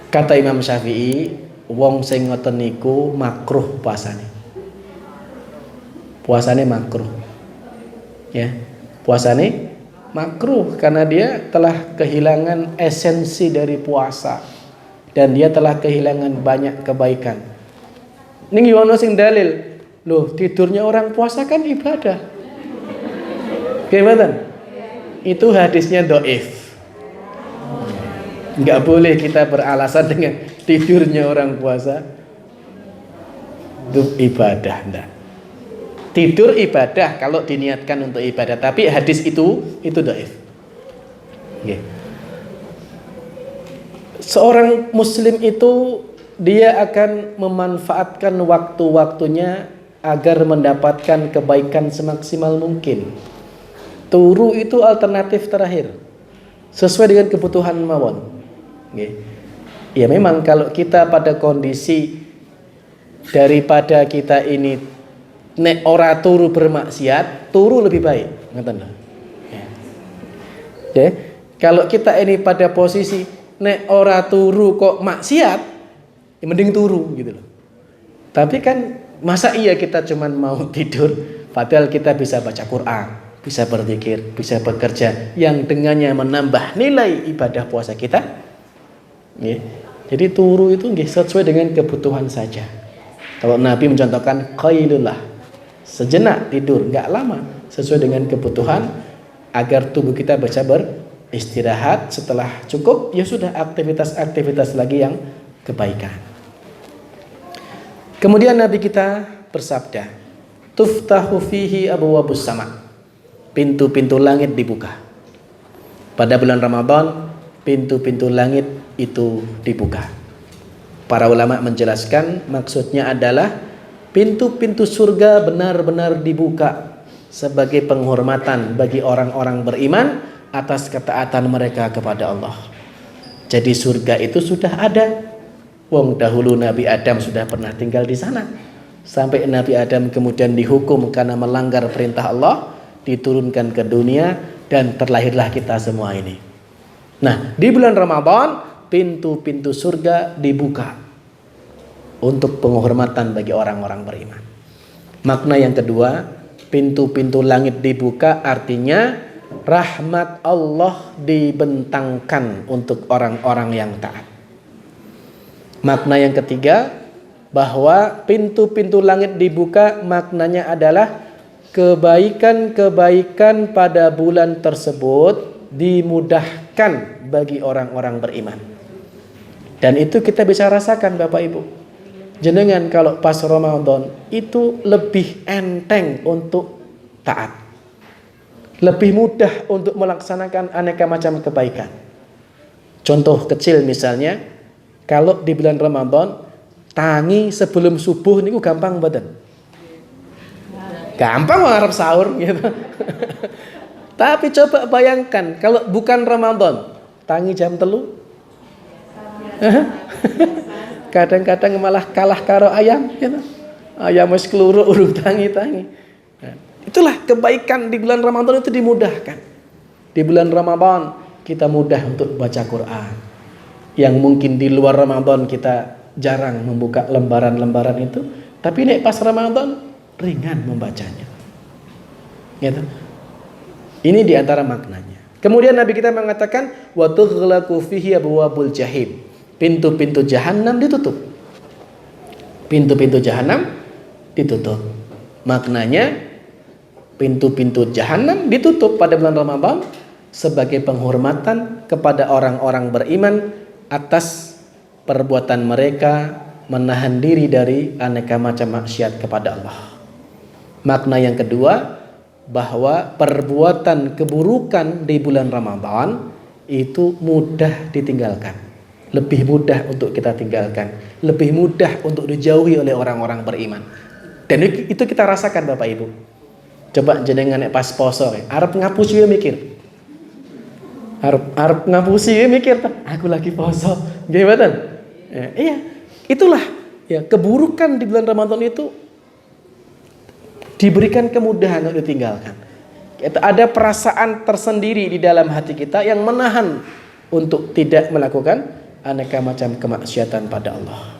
Kata Imam Syafi'i, wong sing ngoten niku makruh puasane. Puasane makruh. Ya, puasane makruh karena dia telah kehilangan esensi dari puasa dan dia telah kehilangan banyak kebaikan. Ning yo ono sing dalil, loh tidurnya orang puasa kan ibadah. Gimana? Itu hadisnya dhaif. Enggak boleh kita beralasan dengan tidurnya orang puasa itu ibadah, enggak. Tidur ibadah kalau diniatkan untuk ibadah, tapi hadis itu dhaif. Okay. Seorang muslim itu dia akan memanfaatkan waktu-waktunya agar mendapatkan kebaikan semaksimal mungkin. Turu itu alternatif terakhir sesuai dengan kebutuhan mawon. Okay. Ya memang kalau kita pada kondisi daripada kita ini nek ora turu bermaksiat, turu lebih baik, ngoten lho. Ya. Kalau kita ini pada posisi nek ora turu kok maksiat, ya mending turu gitu loh. Tapi kan masa iya kita cuman mau tidur, padahal kita bisa baca Quran, bisa berzikir, bisa bekerja yang dengannya menambah nilai ibadah puasa kita. Ya. Jadi turu itu sesuai dengan kebutuhan saja. Kalau Nabi mencontohkan qailullah, sejenak tidur, nggak lama, sesuai dengan kebutuhan agar tubuh kita bisa beristirahat. Setelah cukup, ya sudah aktivitas-aktivitas lagi yang kebaikan. Kemudian Nabi kita bersabda, tuftahu fihi abwabus sama. Pintu-pintu langit dibuka. Pada bulan Ramadan, pintu-pintu langit itu dibuka. Para ulama menjelaskan maksudnya adalah pintu-pintu surga benar-benar dibuka sebagai penghormatan bagi orang-orang beriman atas ketaatan mereka kepada Allah. Jadi surga itu sudah ada. Wong dahulu Nabi Adam sudah pernah tinggal di sana. Sampai Nabi Adam kemudian dihukum karena melanggar perintah Allah, diturunkan ke dunia dan terlahirlah kita semua ini. Nah, di bulan Ramadan pintu-pintu surga dibuka untuk penghormatan bagi orang-orang beriman. Makna yang kedua, pintu-pintu langit dibuka artinya rahmat Allah dibentangkan untuk orang-orang yang taat. Makna yang ketiga, bahwa pintu-pintu langit dibuka maknanya adalah kebaikan-kebaikan pada bulan tersebut dimudahkan bagi orang-orang beriman. Dan itu kita bisa rasakan Bapak Ibu. Jenengan kalau pas Ramadan itu lebih enteng untuk taat. Lebih mudah untuk melaksanakan aneka macam kebaikan. Contoh kecil misalnya, kalau di bulan Ramadan tangi sebelum subuh niku gampang badan. Gampang ngarep sahur gitu. Tapi coba bayangkan kalau bukan Ramadan, tangi jam 3. Kadang-kadang malah kalah karo ayam gitu. Ayam wis keluru urung tangi-tangi. Nah, itulah kebaikan di bulan Ramadan itu dimudahkan. Di bulan Ramadan kita mudah untuk baca Quran. Yang mungkin di luar Ramadan kita jarang membuka lembaran-lembaran itu, tapi nek pas Ramadan ringan membacanya. Gitu. Ini diantara maknanya. Kemudian Nabi kita mengatakan wa tughlaqu fihi abwabul jahim. Pintu-pintu jahanam ditutup. Pintu-pintu jahanam ditutup. Maknanya pintu-pintu jahanam ditutup pada bulan Ramadan sebagai penghormatan kepada orang-orang beriman atas perbuatan mereka menahan diri dari aneka macam maksiat kepada Allah. Makna yang kedua, bahwa perbuatan keburukan di bulan Ramadan itu mudah ditinggalkan. Lebih mudah untuk kita tinggalkan, lebih mudah untuk dijauhi oleh orang-orang beriman. Dan itu kita rasakan Bapak Ibu. Coba jenengan pas poso, arep ngapusi ya mikir. Arep ngapusi ya mikir, aku lagi poso. Gimana? Ya, iya, itulah ya keburukan di bulan Ramadan itu diberikan kemudahan untuk ditinggalkan. Ada perasaan tersendiri di dalam hati kita yang menahan untuk tidak melakukan aneka macam kemaksiatan pada Allah.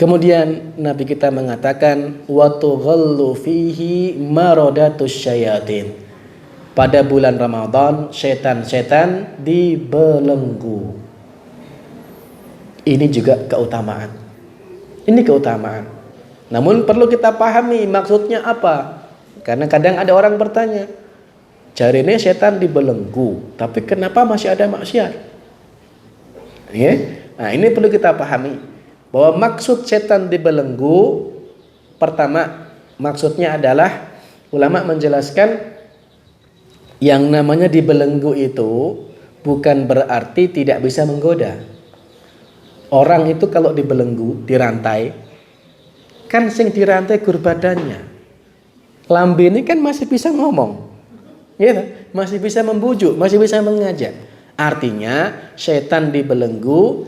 Kemudian Nabi kita mengatakan wa tughallu fihi maradatus syayatin. Pada bulan Ramadan setan-setan dibelenggu. Ini juga keutamaan. Ini keutamaan. Namun perlu kita pahami maksudnya apa. Karena kadang ada orang bertanya, jarine setan dibelenggu, tapi kenapa masih ada maksiat? Ya? Nah, ini perlu kita pahami bahwa maksud setan dibelenggu, pertama maksudnya adalah ulama menjelaskan yang namanya dibelenggu itu bukan berarti tidak bisa menggoda. Orang itu kalau dibelenggu, dirantai, kan sing dirantai gur badannya. Lambe ini kan masih bisa ngomong. Gitu? Masih bisa membujuk, masih bisa mengajak. Artinya setan dibelenggu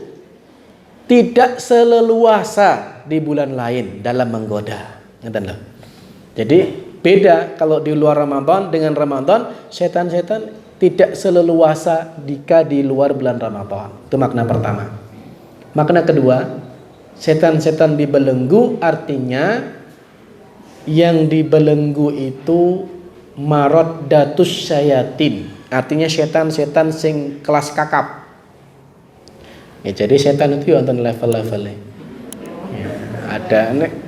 tidak seleluasa di bulan lain dalam menggoda. Jadi beda kalau di luar Ramadan dengan Ramadan, setan-setan tidak seleluasa jika di luar bulan Ramadan. Itu makna pertama. Makna kedua, setan-setan dibelenggu artinya yang dibelenggu itu maraddatus syayatin. Artinya setan-setan sing kelas kakap. Ya, jadi setan itu wonten level-levelnya. Ya,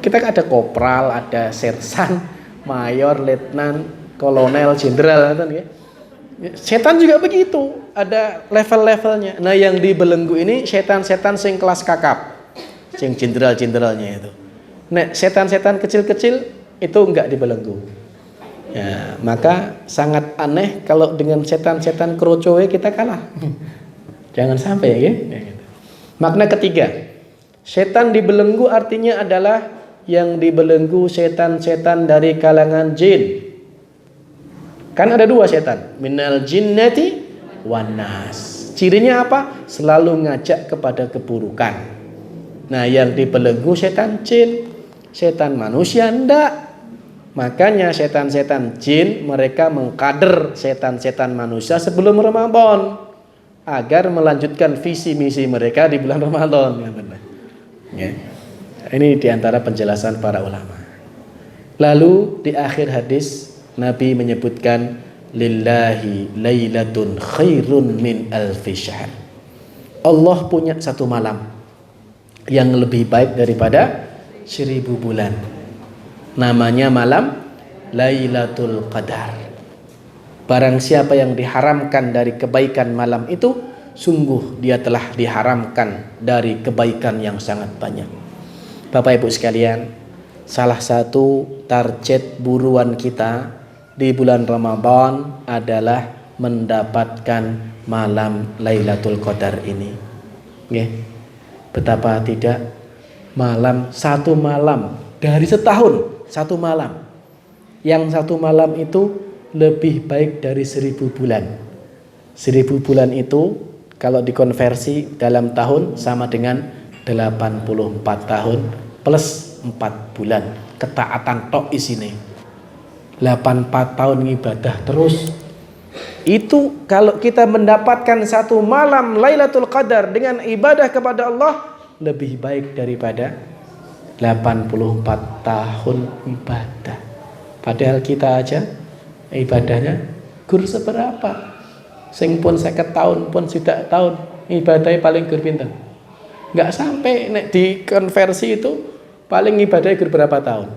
kita ada kopral, ada sersan, mayor, letnan, kolonel, jenderal, ya. Setan juga begitu, ada level-levelnya. Nah, yang dibelenggu ini setan-setan sing kelas kakap, sing jenderal-jenderalnya itu. Nah, setan-setan kecil-kecil itu enggak dibelenggu. Ya, maka sangat aneh kalau dengan setan-setan krocowe kita kalah. Jangan sampai ya. Makna ketiga, setan dibelenggu artinya adalah yang dibelenggu setan-setan dari kalangan jin. Kan ada dua setan, minal jinnati wan nas. Cirinya apa? Selalu ngajak kepada keburukan. Nah, yang dibelenggu setan jin, setan manusia enggak. Makanya setan-setan jin mereka mengkader setan-setan manusia sebelum Ramadan agar melanjutkan visi misi mereka di bulan Ramadan. Ya. Ini diantara penjelasan para ulama. Lalu di akhir hadis Nabi menyebutkan lillahi lailatun khairun min alfi syahr. Allah punya satu malam yang lebih baik daripada 1000 bulan. Namanya malam Lailatul Qadar. Barang siapa yang diharamkan dari kebaikan malam itu, sungguh dia telah diharamkan dari kebaikan yang sangat banyak. Bapak Ibu sekalian, salah satu target buruan kita di bulan Ramadan adalah mendapatkan malam Lailatul Qadar ini. Ya. Betapa tidak, satu malam dari setahun, satu malam. Yang satu malam itu lebih baik dari 1000 bulan. 1000 bulan itu kalau dikonversi dalam tahun sama dengan 84 tahun plus 4 bulan. Ketaatan tok isine. 84 tahun ibadah terus. Itu kalau kita mendapatkan satu malam Lailatul Qadar dengan ibadah kepada Allah lebih baik daripada 84 tahun ibadah. Padahal kita aja ibadahnya gur seberapa. Sing pun 50 tahun pun sudah tahun ibadahnya paling gur pinten. Enggak sampai nek dikonversi itu paling ibadahnya gur berapa tahun.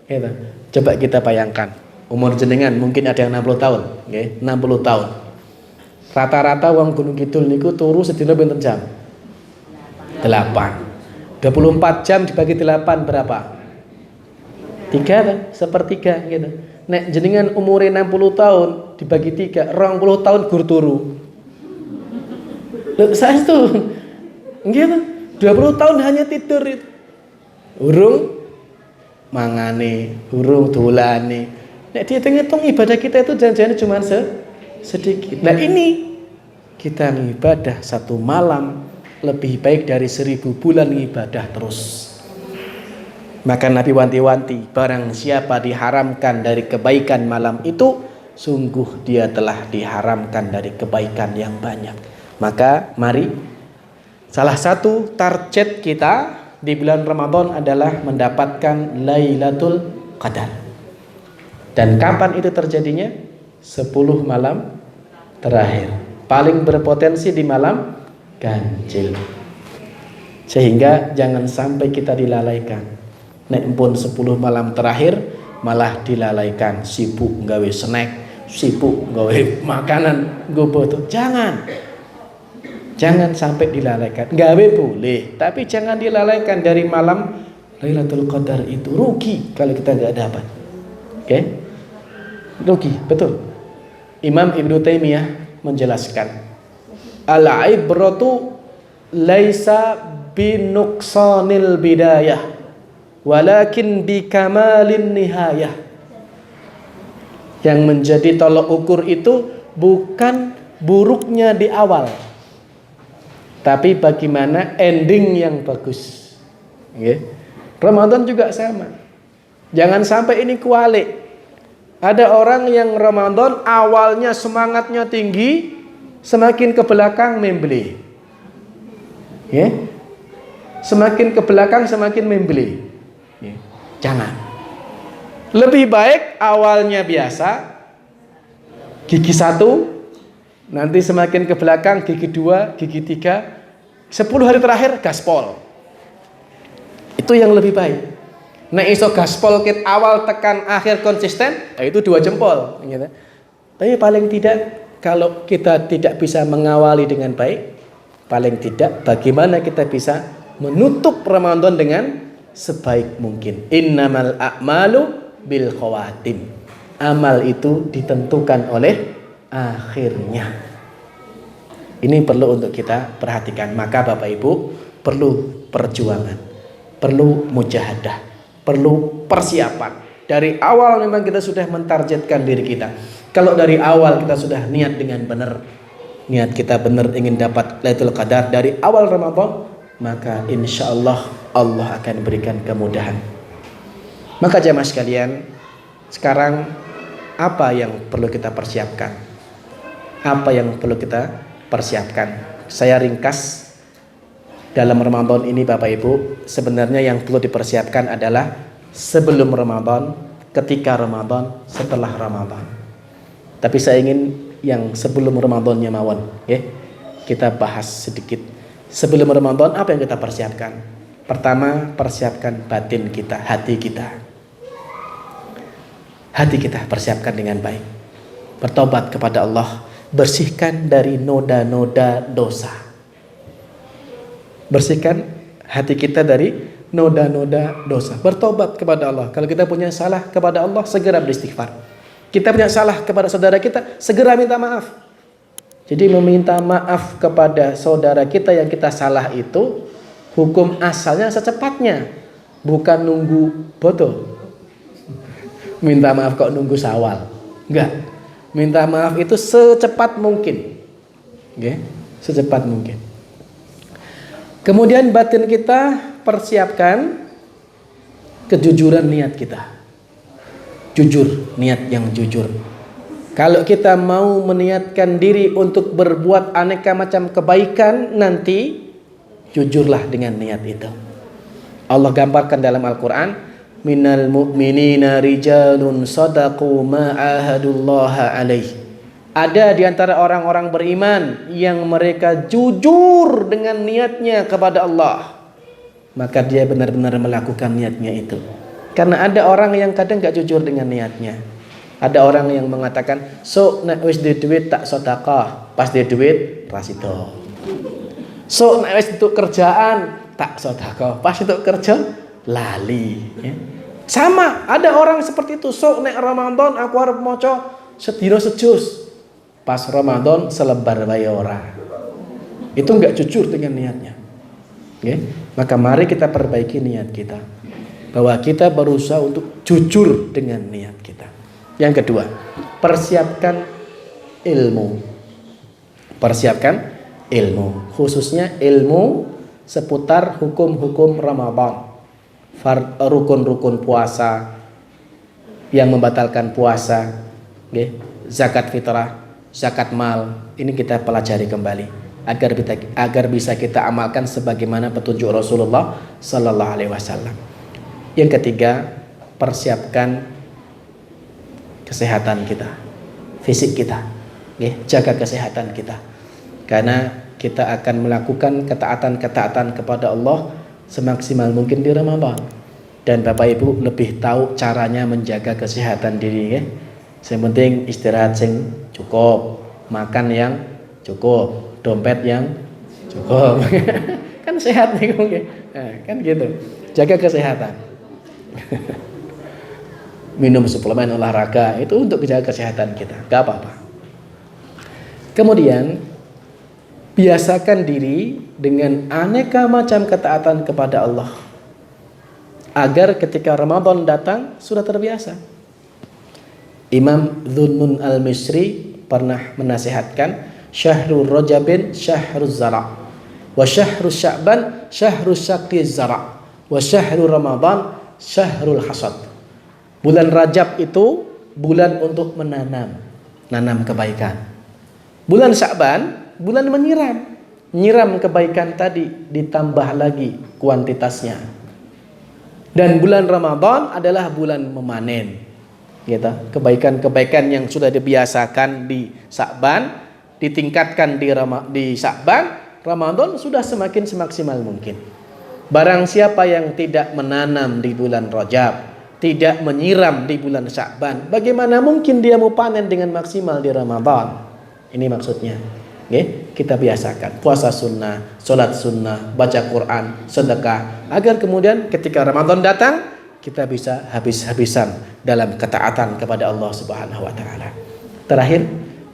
Gitu. Coba kita bayangkan, umur jenengan mungkin ada yang 60 tahun, okay? 60 tahun. Rata-rata wong Gunung Kidul niku turu sedina pinten jam? 8. 24 jam dibagi 8 berapa? 3 kan? Sepertiga gitu. Nek jenengan umurnya 60 tahun dibagi 3, 20 tahun gur turu. Lho saya itu gitu. 20 tahun hanya tidur itu. Urung mangane, urung dolane. Nek dihitung-hitung ibadah kita itu jangan-jangan cuma sedikit. Nah ini kita ibadah satu malam lebih baik dari 1000 bulan ibadah terus. Maka Nabi wanti-wanti, barang siapa diharamkan dari kebaikan malam itu, sungguh dia telah diharamkan dari kebaikan yang banyak. Maka mari, salah satu target kita di bulan Ramadan adalah mendapatkan Lailatul Qadar. Dan kapan itu terjadinya? 10 malam terakhir. Paling berpotensi di malam ganjil. Sehingga jangan sampai kita dilalaikan. Nek pun 10 malam terakhir malah dilalaikan, sibuk gawe snack, sibuk gawe makanan, gobo tuh. Jangan sampai dilalaikan. Gawe boleh, tapi jangan dilalaikan dari malam Lailatul Qadar itu. Rugi kalau kita nggak dapat. Oke? Rugi, betul. Imam Ibnu Taimiyah menjelaskan, al-ibratu laisa binuqsanil bidayah, walakin bikamalin nihayah. Yang menjadi tolok ukur itu bukan buruknya di awal, tapi bagaimana ending yang bagus. Okay. Ramadan juga sama. Jangan sampai ini kualik. Ada orang yang Ramadan awalnya semangatnya tinggi, semakin ke belakang membeli. Okay. semakin ke belakang semakin membeli. Jangan. Lebih baik awalnya biasa, gigi 1, nanti semakin ke belakang gigi 2, gigi 3, 10 hari terakhir gaspol. Itu yang lebih baik. Nah iso gaspol kit awal tekan akhir konsisten, itu 2 jempol gitu. Tapi paling tidak kalau kita tidak bisa mengawali dengan baik, paling tidak bagaimana kita bisa menutup Ramadan dengan sebaik mungkin. Innamal a'malu bil khawatim. Amal itu ditentukan oleh akhirnya. Ini perlu untuk kita perhatikan. Maka Bapak Ibu perlu perjuangan, perlu mujahadah, perlu persiapan. Dari awal memang kita sudah mentargetkan diri kita. Kalau dari awal kita sudah niat dengan benar, niat kita benar ingin dapat Lailatul Qadar dari awal Ramadan, maka insya Allah Allah akan berikan kemudahan. Maka jamaah sekalian, sekarang apa yang perlu kita persiapkan? Apa yang perlu kita persiapkan? Saya ringkas dalam Ramadan ini Bapak Ibu, sebenarnya yang perlu dipersiapkan adalah sebelum Ramadan, ketika Ramadan, setelah Ramadan. Tapi saya ingin yang sebelum Ramadannya mawon, ya. Kita bahas sedikit. Sebelum Ramadan apa yang kita persiapkan? Pertama, persiapkan batin kita, hati kita. Hati kita persiapkan dengan baik. Bertobat kepada Allah, bersihkan dari noda-noda dosa. Bersihkan hati kita dari noda-noda dosa. Bertobat kepada Allah. Kalau kita punya salah kepada Allah, segera beristighfar. Kita punya salah kepada saudara kita, segera minta maaf. Jadi meminta maaf kepada saudara kita yang kita salah itu hukum asalnya secepatnya, bukan nunggu bodoh. Minta maaf kok nunggu Syawal. Enggak. Minta maaf itu secepat mungkin. Oke, secepat mungkin. Kemudian batin kita persiapkan kejujuran niat kita. Jujur, niat yang jujur. Kalau kita mau meniatkan diri untuk berbuat aneka macam kebaikan nanti, jujurlah dengan niat itu. Allah gambarkan dalam Al-Quran, minal mu'minina rijalun sadaqu ma'ahadullaha alaih. Ada di antara orang-orang beriman yang mereka jujur dengan niatnya kepada Allah, maka dia benar-benar melakukan niatnya itu. Karena ada orang yang kadang gak jujur dengan niatnya. Ada orang yang mengatakan, so nek wis di duit tak sedekah, pas di duit rasito. So nek wis untuk kerjaan tak sedekah, pas untuk kerja lali. Ya. Sama, ada orang seperti itu. So nek Ramadan aku arep maca sedina sejus, pas Ramadan selebar bae ora. Itu enggak jujur dengan niatnya. Okay? Maka mari kita perbaiki niat kita, bahwa kita berusaha untuk jujur dengan niat kita. Yang kedua, persiapkan ilmu. Persiapkan ilmu, khususnya ilmu seputar hukum-hukum Ramadan, rukun-rukun puasa, yang membatalkan puasa, okay? Zakat fitrah, zakat mal, ini kita pelajari kembali agar bisa kita amalkan sebagaimana petunjuk Rasulullah Sallallahu Alaihi Wasallam. Yang ketiga, persiapkan kesehatan kita, fisik kita, okay? Jaga kesehatan kita, karena kita akan melakukan ketaatan-ketaatan kepada Allah semaksimal mungkin di Ramadan. Dan Bapak Ibu lebih tahu caranya menjaga kesehatan diri, ya. Yang penting istirahat yang cukup, makan yang cukup, dompet yang cukup. Kan sehat nih, kan gitu. Jaga kesehatan. Minum suplemen olahraga itu untuk menjaga kesehatan kita, gak apa-apa. Kemudian biasakan diri dengan aneka macam ketaatan kepada Allah, agar ketika Ramadan datang sudah terbiasa. Imam Dhunnun al-Misri pernah menasihatkan, syahrul Rajabin syahrul zara', wa syahrul Sya'ban syahrul syaqiz zara', wa syahrul Ramadan syahrul hasad. Bulan Rajab itu bulan untuk nanam kebaikan. Bulan Sya'ban bulan menyiram. nyiram kebaikan tadi, ditambah lagi kuantitasnya. Dan bulan Ramadan adalah bulan memanen, gitu. Kebaikan-kebaikan yang sudah dibiasakan di Sya'ban ditingkatkan di Sya'ban, Ramadan sudah semakin semaksimal mungkin. Barang siapa yang tidak menanam di bulan Rajab, tidak menyiram di bulan Sya'ban, bagaimana mungkin dia mau panen dengan maksimal di Ramadan? Ini maksudnya. Okay? Kita biasakan puasa sunnah, sholat sunnah, baca Quran, sedekah, agar kemudian ketika Ramadan datang kita bisa habis-habisan dalam ketaatan kepada Allah Subhanahu wa taala. Terakhir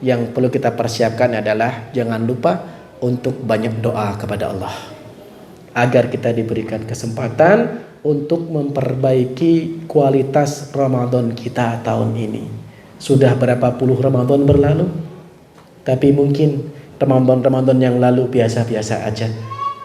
yang perlu kita persiapkan adalah jangan lupa untuk banyak doa kepada Allah agar kita diberikan kesempatan untuk memperbaiki kualitas Ramadan kita tahun ini. Sudah berapa puluh Ramadan berlalu, tapi mungkin Ramadan yang lalu biasa-biasa aja.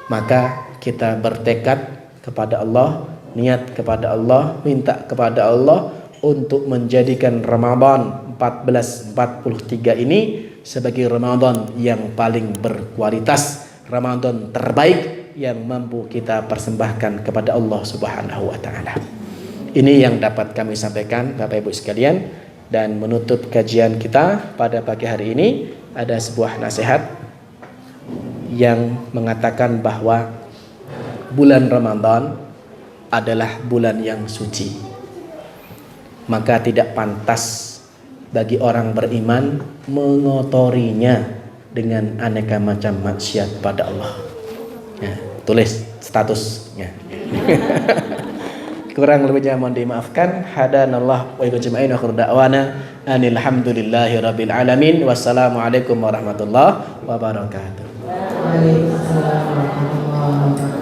Maka kita bertekad kepada Allah, niat kepada Allah, minta kepada Allah untuk menjadikan Ramadan 1443 ini sebagai Ramadan yang paling berkualitas, Ramadan terbaik yang mampu kita persembahkan kepada Allah Subhanahu wa taala. Ini yang dapat kami sampaikan Bapak Ibu sekalian, dan menutup kajian kita pada pagi hari ini ada sebuah nasihat yang mengatakan bahwa bulan Ramadan adalah bulan yang suci. Maka tidak pantas bagi orang beriman mengotorinya dengan aneka macam maksiat pada Allah. Ya, tulis statusnya. Kurang lebihnya mohon dimaafkan. Hadanallah wa iyyakum ajma'in, wa akhiru da'wana anil hamdulillahi rabbil alamin. Wassalamualaikum warahmatullahi wabarakatuh. Waalaikumsalam warahmatullahi wabarakatuh.